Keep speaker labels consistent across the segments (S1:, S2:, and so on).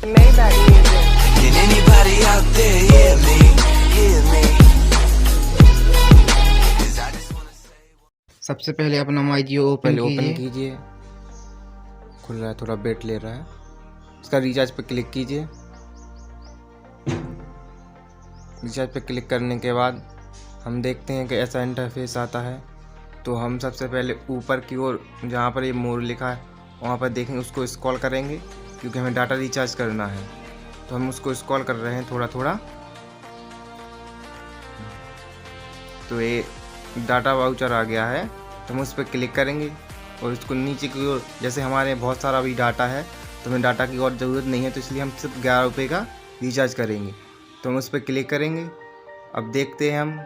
S1: Maybach music.
S2: Can anybody out there hear me? Hear me? 'Cause I just wanna say
S3: सबसे पहले अपना माई जियो
S4: पहले
S3: open
S4: open
S3: कीजिए।
S4: कीजिए। खुल रहा है, थोड़ा वेट ले रहा है। इसका रिचार्ज पे क्लिक कीजिए। रिचार्ज पे क्लिक करने के बाद हम देखते हैं कि ऐसा इंटरफेस आता है। तो हम सबसे पहले ऊपर की ओर जहाँ पर ये मोर लिखा है वहाँ पर देखेंगे, उसको स्क्रॉल करेंगे क्योंकि हमें डाटा रिचार्ज करना है। तो हम उसको स्क्रॉल कर रहे हैं थोड़ा थोड़ा। तो ये डाटा वाउचर आ गया है, तो हम उस पर क्लिक करेंगे और उसको नीचे की ओर, जैसे हमारे बहुत सारा अभी डाटा है तो हमें डाटा की और ज़रूरत नहीं है, तो इसलिए हम सिर्फ 11 रुपये का रिचार्ज करेंगे। तो हम उस पर क्लिक करेंगे। अब देखते हैं हम,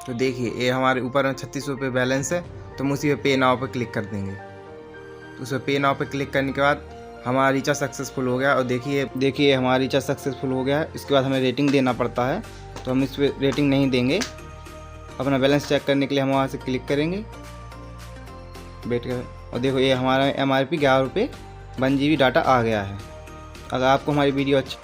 S4: तो देखिए ये हमारे ऊपर में 36 रुपये बैलेंस है, तो हम उसी पे पे नाउ पे क्लिक कर देंगे। तो उस पर पे नाउ पे क्लिक करने के बाद हमारा रिचार्ज सक्सेसफुल हो गया। और देखिए हमारा रिचार्ज सक्सेसफुल हो गया है। इसके बाद हमें रेटिंग देना पड़ता है, तो हम इस पर रेटिंग नहीं देंगे। अपना बैलेंस चेक करने के लिए हम वहाँ से क्लिक करेंगे बैठ कर, और देखो ये हमारा MRP 11 रुपये 1 GB डाटा आ गया है। अगर आपको हमारी वीडियो अच्छी